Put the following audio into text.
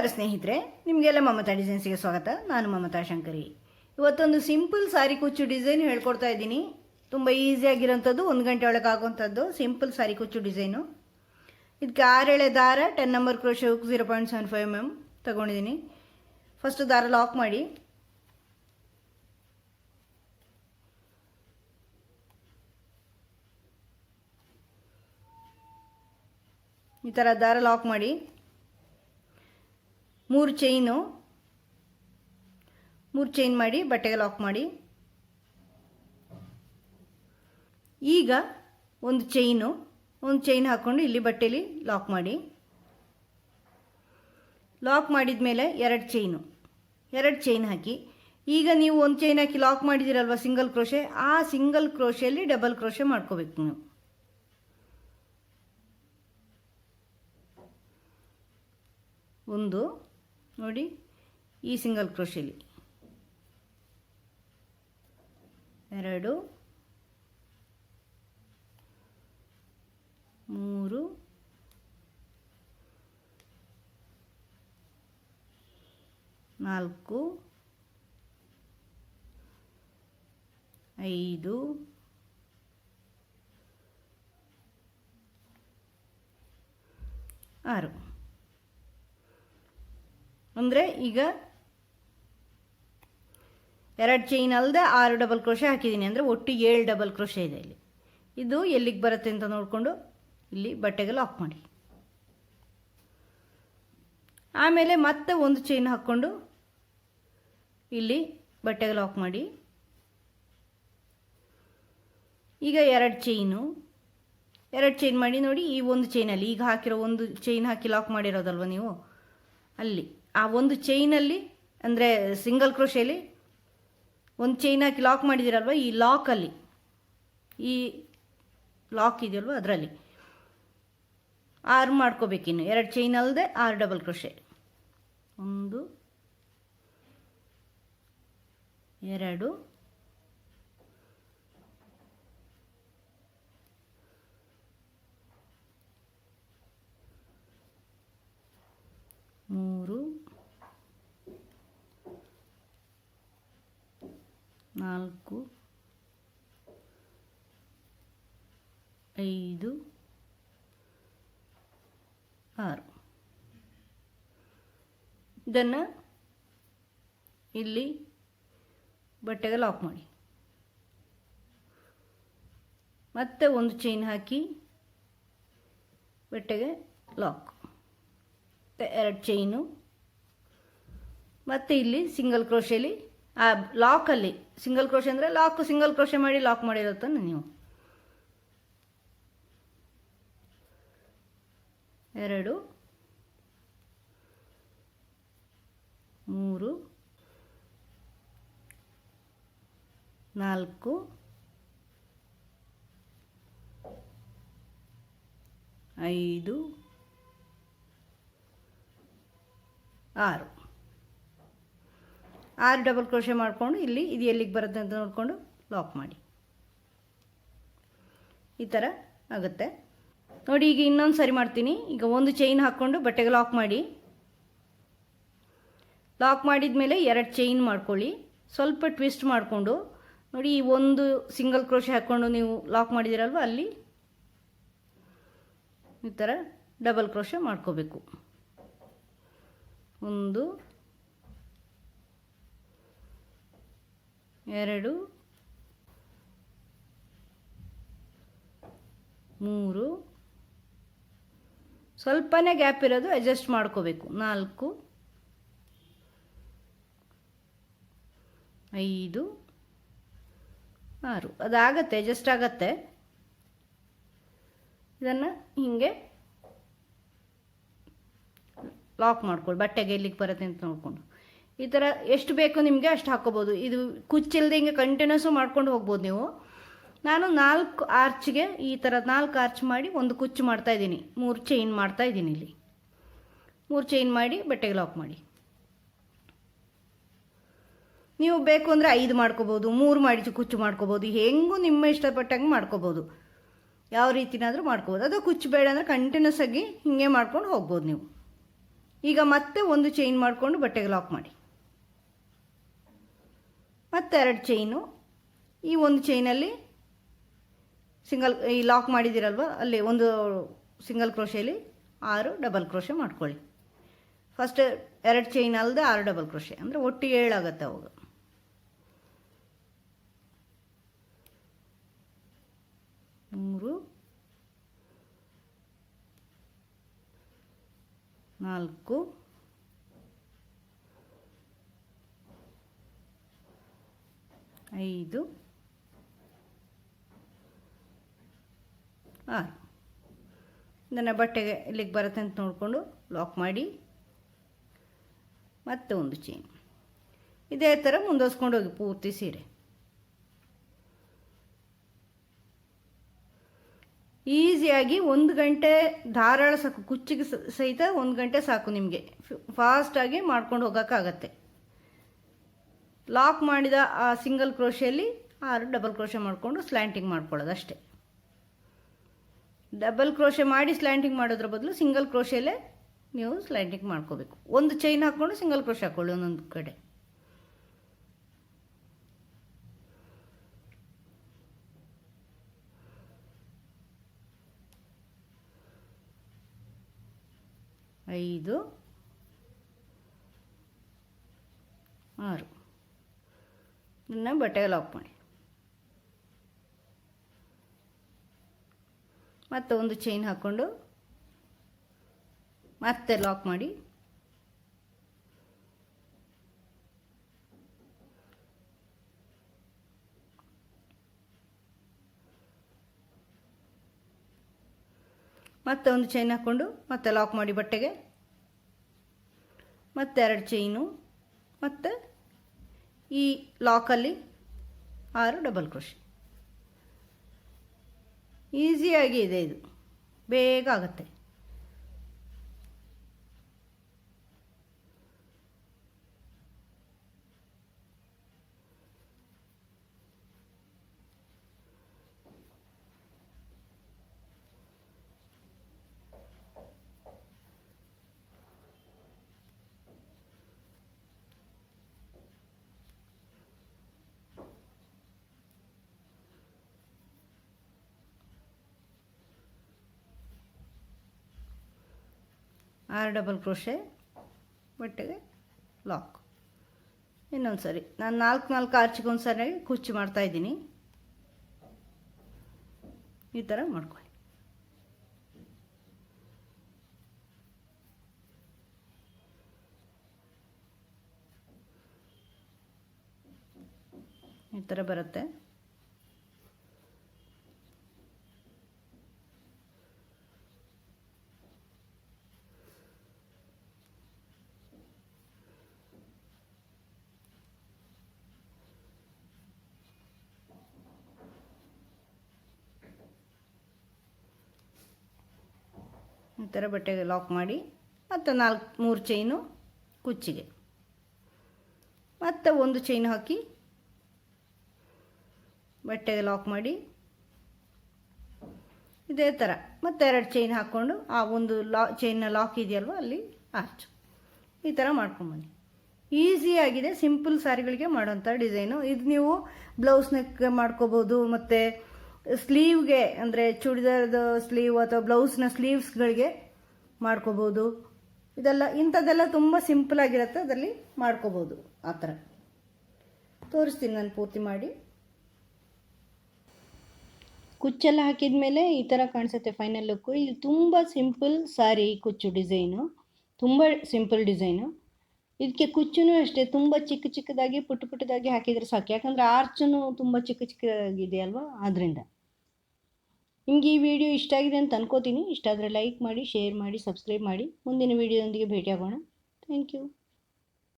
ನಮಸ್ಕಾರ ಸ್ನೇಹಿತರೆ, ನಿಮಗೆಲ್ಲ ಮಮತಾ ಡಿಸೈನ್ಸ್ಗೆ ಸ್ವಾಗತ. ನಾನು ಮಮತಾ ಶಂಕರಿ. ಇವತ್ತೊಂದು ಸಿಂಪಲ್ ಸಾರಿ ಕುಚ್ಚು ಡಿಸೈನ್ ಹೇಳ್ಕೊಡ್ತಾ ಇದ್ದೀನಿ. ತುಂಬ ಈಸಿಯಾಗಿರೋಂಥದ್ದು, 1 ಗಂಟೆ ಒಳಗೆ ಆಗೋಂಥದ್ದು ಸಿಂಪಲ್ ಸಾರಿ ಕುಚ್ಚು ಡಿಸೈನು. ಇದಕ್ಕೆ 6 ಎಳೆ ದಾರ, 10 ನಂಬರ್ ಕ್ರೋಶೆ ಹುಕ್ 0.75 mm ತೊಗೊಂಡಿದ್ದೀನಿ. ಫಸ್ಟು ದಾರ ಲಾಕ್ ಮಾಡಿ, ಈ ಥರ ದಾರ ಲಾಕ್ ಮಾಡಿ 3 ಚೈನ್ ಮಾಡಿ ಬಟ್ಟೆಗೆ ಲಾಕ್ ಮಾಡಿ. ಈಗ ಒಂದು ಚೈನ್ ಹಾಕ್ಕೊಂಡು ಇಲ್ಲಿ ಬಟ್ಟೆಯಲ್ಲಿ ಲಾಕ್ ಮಾಡಿ. ಲಾಕ್ ಮಾಡಿದ ಮೇಲೆ 2 ಚೈನ್ ಹಾಕಿ. ಈಗ ನೀವು ಒಂದು ಚೈನ್ ಹಾಕಿ ಲಾಕ್ ಮಾಡಿದ್ದೀರಲ್ವ ಸಿಂಗಲ್ ಕ್ರೋಶೆ, ಆ ಸಿಂಗಲ್ ಕ್ರೋಶೆಯಲ್ಲಿ ಡಬಲ್ ಕ್ರೋಶೆ ಮಾಡ್ಕೋಬೇಕು ನೀವು. ಒಂದು ನೋಡಿ, ಈ ಸಿಂಗಲ್ ಕ್ರೋಶೆಲಿ 2 3 4 5 6. ಅಂದರೆ ಈಗ 2 ಚೈನ್ ಅಲ್ಲದೆ 6 ಡಬಲ್ ಕ್ರೋಶೆ ಹಾಕಿದ್ದೀನಿ. ಅಂದರೆ ಒಟ್ಟು 7 ಡಬಲ್ ಕ್ರೋಶೆ ಇದೆ ಇಲ್ಲಿ. ಇದು ಎಲ್ಲಿಗೆ ಬರುತ್ತೆ ಅಂತ ನೋಡಿಕೊಂಡು ಇಲ್ಲಿ ಬಟ್ಟೆಗೆ ಲಾಕ್ ಮಾಡಿ. ಆಮೇಲೆ ಮತ್ತೆ ಒಂದು ಚೈನ್ ಹಾಕ್ಕೊಂಡು ಇಲ್ಲಿ ಬಟ್ಟೆಗೆ ಲಾಕ್ ಮಾಡಿ. ಈಗ 2 ಚೈನ್ ಮಾಡಿ ನೋಡಿ, ಈ ಒಂದು ಚೈನಲ್ಲಿ ಈಗ ಹಾಕಿರೋ ಒಂದು ಚೈನ್ ಹಾಕಿ ಲಾಕ್ ಮಾಡಿರೋದಲ್ವ ನೀವು, ಅಲ್ಲಿ ಆ ಒಂದು ಚೈನಲ್ಲಿ ಅಂದರೆ ಸಿಂಗಲ್ ಕ್ರೋಶೆಯಲ್ಲಿ ಒಂದು ಚೈನ್ ಹಾಕಿ ಲಾಕ್ ಮಾಡಿದ್ದೀರಲ್ವ, ಈ ಲಾಕಲ್ಲಿ ಈ ಲಾಕ್ ಇದೆಯಲ್ವ ಅದರಲ್ಲಿ 6 ಮಾಡ್ಕೋಬೇಕಿನ್ನು. 2 ಚೈನ್ ಅಲ್ಲದೆ 6 ಡಬಲ್ ಕ್ರೋಶೆ. 1 2 3 4 5 6. ಇದನ್ನು ಇಲ್ಲಿ ಬಟ್ಟೆಗೆ ಲಾಕ್ ಮಾಡಿ. ಮತ್ತೆ ಒಂದು ಚೈನ್ ಹಾಕಿ ಬಟ್ಟೆಗೆ ಲಾಕ್. 2 ಚೈನು ಮತ್ತು ಇಲ್ಲಿ ಸಿಂಗಲ್ ಕ್ರೋಶೆಲಿ ಆ ಲಾಕಲ್ಲಿ ಸಿಂಗಲ್ ಕ್ರೋಶೆ ಅಂದರೆ ಸಿಂಗಲ್ ಕ್ರೋಶೆ ಮಾಡಿ ಲಾಕ್ ಮಾಡಿರುತ್ತಾನೆ ನೀವು. 2 3 4 5 6 ಡಬಲ್ ಕ್ರೋಶೆ ಮಾಡಿಕೊಂಡು ಇಲ್ಲಿ ಇದು ಎಲ್ಲಿಗೆ ಬರುತ್ತೆ ಅಂತ ನೋಡಿಕೊಂಡು ಲಾಕ್ ಮಾಡಿ. ಈ ಥರ ಆಗುತ್ತೆ ನೋಡಿ. ಈಗ ಇನ್ನೊಂದು ಸರಿ ಮಾಡ್ತೀನಿ. ಈಗ ಒಂದು ಚೈನ್ ಹಾಕ್ಕೊಂಡು ಬಟ್ಟೆಗೆ ಲಾಕ್ ಮಾಡಿ. ಲಾಕ್ ಮಾಡಿದ ಮೇಲೆ 2 ಚೈನ್ ಮಾಡ್ಕೊಳ್ಳಿ. ಸ್ವಲ್ಪ ಟ್ವಿಸ್ಟ್ ಮಾಡಿಕೊಂಡು ನೋಡಿ, ಈ ಒಂದು ಸಿಂಗಲ್ ಕ್ರೋಶೆ ಹಾಕ್ಕೊಂಡು ನೀವು ಲಾಕ್ ಮಾಡಿದ್ದೀರಲ್ವ, ಅಲ್ಲಿ ಈ ಥರ ಡಬಲ್ ಕ್ರೋಶೆ ಮಾಡ್ಕೋಬೇಕು. 1 2 3 ಸ್ವಲ್ಪನೇ ಗ್ಯಾಪ್ ಇರೋದು ಅಡ್ಜಸ್ಟ್ ಮಾಡ್ಕೋಬೇಕು. 4 5 6 ಅದಾಗತ್ತೆ, ಅಡ್ಜಸ್ಟ್ ಆಗತ್ತೆ. ಇದನ್ನು ಹೀಗೆ ಲಾಕ್ ಮಾಡ್ಕೊಳ್ಳಿ, ಬಟ್ಟೆಗೆ ಎಲ್ಲಿಗೆ ಬರುತ್ತೆ ಅಂತ ನೋಡಿಕೊಂಡು. ಈ ಥರ ಎಷ್ಟು ಬೇಕು ನಿಮಗೆ ಅಷ್ಟು ಹಾಕ್ಕೋಬೋದು. ಇದು ಕುಚ್ಚಿಲ್ಲದೆ ಹಿಂಗೆ ಕಂಟಿನ್ಯೂಸು ಮಾಡ್ಕೊಂಡು ಹೋಗ್ಬೋದು ನೀವು. ನಾನು 4 ಆರ್ಚ್ಗೆ ಈ ಥರ 4 ಆರ್ಚ್ ಮಾಡಿ ಒಂದು ಕುಚ್ಚು ಮಾಡ್ತಾಯಿದ್ದೀನಿ. 3 ಚೈನ್ ಮಾಡ್ತಾಯಿದ್ದೀನಿ. ಇಲ್ಲಿ 3 ಚೈನ್ ಮಾಡಿ ಬಟ್ಟೆಗೆ ಲಾಕ್ ಮಾಡಿ. ನೀವು ಬೇಕು ಅಂದರೆ 5 ಮಾಡ್ಕೋಬೋದು, 3 ಮಾಡಿ ಕುಚ್ಚು ಮಾಡ್ಕೋಬೋದು. ಹೆಂಗೂ ನಿಮ್ಮ ಇಷ್ಟಪಟ್ಟಂಗೆ ಮಾಡ್ಕೋಬೋದು. ಯಾವ ರೀತಿನಾದರೂ ಮಾಡ್ಕೋಬೋದು. ಅದು ಕುಚ್ಚು ಬೇಡ ಅಂದರೆ ಕಂಟಿನ್ಯೂಸ್ ಆಗಿ ಹೀಗೆ ಮಾಡ್ಕೊಂಡು ಹೋಗ್ಬೋದು ನೀವು. ಈಗ ಮತ್ತೆ ಒಂದು ಚೈನ್ ಮಾಡಿಕೊಂಡು ಬಟ್ಟೆಗೆ ಲಾಕ್ ಮಾಡಿ, ಮತ್ತೆ 2 ಚೈನು. ಈ ಒಂದು ಚೈನಲ್ಲಿ ಈ ಲಾಕ್ ಮಾಡಿದ್ದೀರಲ್ವ, ಅಲ್ಲಿ ಒಂದು ಸಿಂಗಲ್ ಕ್ರೋಶೆಯಲ್ಲಿ 6 ಡಬಲ್ ಕ್ರೋಶೆ ಮಾಡ್ಕೊಳ್ಳಿ. ಫಸ್ಟ್ 2 ಚೈನ್ ಅಲ್ಲದೆ 6 ಡಬಲ್ ಕ್ರೋಶೆ, ಅಂದರೆ ಒಟ್ಟು 7 ಆಗುತ್ತೆ ಅವಾಗ. 3 4 5 6. ಇದನ್ನು ಬಟ್ಟೆಗೆ ಇಲ್ಲಿಗೆ ಬರುತ್ತೆ ಅಂತ ನೋಡಿಕೊಂಡು ಲಾಕ್ ಮಾಡಿ, ಮತ್ತೆ ಒಂದು ಚೈನ್. ಇದೇ ಥರ ಮುಂದುವರ್ಸ್ಕೊಂಡು ಹೋಗಿ ಪೂರ್ತಿ ಸೀರೆ. ಈಸಿಯಾಗಿ 1 ಗಂಟೆ ಧಾರಾಳ ಸಾಕು, ಕುಚ್ಚಿಗೆ ಸಹಿತ 1 ಗಂಟೆ ಸಾಕು ನಿಮಗೆ. ಫಾಸ್ಟಾಗಿ ಮಾಡ್ಕೊಂಡು ಹೋಗೋಕ್ಕಾಗತ್ತೆ. ಲಾಕ್ ಮಾಡಿದ ಆ ಸಿಂಗಲ್ ಕ್ರೋಶೆಯಲ್ಲಿ 6 ಡಬಲ್ ಕ್ರೋಶೆ ಮಾಡಿಕೊಂಡು ಸ್ಲ್ಯಾಂಟಿಂಗ್ ಮಾಡ್ಕೊಳ್ಳೋದು ಅಷ್ಟೇ. ಡಬಲ್ ಕ್ರೋಶೆ ಮಾಡಿ ಸ್ಲ್ಯಾಂಟಿಂಗ್ ಮಾಡೋದ್ರ ಬದಲು ಸಿಂಗಲ್ ಕ್ರೋಶೆಯಲ್ಲೇ ನೀವು ಸ್ಲ್ಯಾಂಟಿಂಗ್ ಮಾಡ್ಕೋಬೇಕು. ಒಂದು ಚೈನ್ ಹಾಕ್ಕೊಂಡು ಸಿಂಗಲ್ ಕ್ರೋಶೆ ಹಾಕ್ಕೊಳ್ಳಿ ಒಂದೊಂದು ಕಡೆ. ಐದು 6 ಇದನ್ನು ಬಟ್ಟೆಗೆ ಲಾಕ್ ಮಾಡಿ, ಮತ್ತೆ ಒಂದು ಚೈನ್ ಹಾಕ್ಕೊಂಡು ಮತ್ತೆ ಲಾಕ್ ಮಾಡಿ, ಮತ್ತೆ ಒಂದು ಚೈನ್ ಹಾಕ್ಕೊಂಡು ಮತ್ತೆ ಲಾಕ್ ಮಾಡಿ ಬಟ್ಟೆಗೆ, ಮತ್ತೆ 2 ಚೈನು, ಮತ್ತು ಈ ಲಾಕಲ್ಲಿ 6 ಡಬಲ್ ಕ್ರೋಶೆ. ಈಸಿಯಾಗಿ ಇದೆ, ಇದು ಬೇಗ ಆಗುತ್ತೆ. ಆರು ಡಬಲ್ ಕ್ರೋಶೆ ಬಟ್ಟೆಗೆ ಲಾಕ್. ಇನ್ನೊಂದು ಸರಿ ನಾನು 4 ಆರ್ಚಿಗೆ ಒಂದು ಸರಿ ಕುಚ್ಚು ಮಾಡ್ತಾಯಿದ್ದೀನಿ. ಈ ಥರ ಮಾಡ್ಕೊಳ್ಳಿ. ಈ ಥರ ಬರುತ್ತೆ. ಈ ಥರ ಬಟ್ಟೆಗೆ ಲಾಕ್ ಮಾಡಿ, ಮತ್ತು 3 ಚೈನು ಕುಚ್ಚಿಗೆ, ಮತ್ತು ಒಂದು ಚೈನ್ ಹಾಕಿ ಬಟ್ಟೆಗೆ ಲಾಕ್ ಮಾಡಿ, ಇದೇ ಥರ ಮತ್ತೆ 2 ಚೈನ್ ಹಾಕ್ಕೊಂಡು ಆ ಒಂದು ಚೈನ್ನ ಲಾಕ್ ಇದೆಯಲ್ವ ಅಲ್ಲಿ ಆರ್ಚ್. ಈ ಥರ ಮಾಡ್ಕೊಂಬನ್ನಿ. ಈಸಿಯಾಗಿದೆ, ಸಿಂಪಲ್ ಸ್ಯಾರಿಗಳಿಗೆ ಮಾಡೋಂಥ ಡಿಸೈನು. ಇದು ನೀವು ಬ್ಲೌಸ್ ನೆಕ್ ಮಾಡ್ಕೋಬೋದು, ಮತ್ತು ಸ್ಲೀವ್ಗೆ ಅಂದರೆ ಚೂಡಿದಾರದ ಸ್ಲೀವ್ ಅಥವಾ ಬ್ಲೌಸ್ನ ಸ್ಲೀವ್ಸ್ಗಳಿಗೆ ಮಾಡ್ಕೋಬೋದು. ಇಂಥದ್ದೆಲ್ಲ ತುಂಬ ಸಿಂಪಲಾಗಿರುತ್ತೆ, ಅದರಲ್ಲಿ ಮಾಡ್ಕೋಬೋದು. ಆ ಥರ ತೋರಿಸ್ತೀನಿ ನಾನು ಪೂರ್ತಿ ಮಾಡಿ. ಕುಚ್ಚೆಲ್ಲ ಹಾಕಿದ ಮೇಲೆ ಈ ಥರ ಕಾಣಿಸುತ್ತೆ ಫೈನಲ್ ಲುಕ್ಕು. ಇದು ತುಂಬ ಸಿಂಪಲ್ ಸಾರಿ ಕುಚ್ಚು ಡಿಸೈನು, ತುಂಬ ಸಿಂಪಲ್ ಡಿಸೈನು. ಇದಕ್ಕೆ ಕುಚ್ಚೂ ಅಷ್ಟೇ ತುಂಬ ಚಿಕ್ಕದಾಗಿ ಪುಟ್ಟದಾಗಿ ಹಾಕಿದರೆ ಸಾಕು, ಯಾಕಂದರೆ ಆರ್ಚೂ ತುಂಬ ಚಿಕ್ಕದಾಗಿದೆ ಅಲ್ವಾ, ಆದ್ದರಿಂದ. ನಿಮಗೆ ಈ ವಿಡಿಯೋ ಇಷ್ಟ ಆಗಿದೆ ಅಂತ ಅನ್ಕೋತೀನಿ. ಇಷ್ಟ ಆದರೆ ಲೈಕ್ ಮಾಡಿ, ಶೇರ್ ಮಾಡಿ, ಸಬ್ಸ್ಕ್ರೈಬ್ ಮಾಡಿ. ಮುಂದಿನ ವಿಡಿಯೋದೊಂದಿಗೆ ಭೇಟಿಯಾಗೋಣ. Thank you.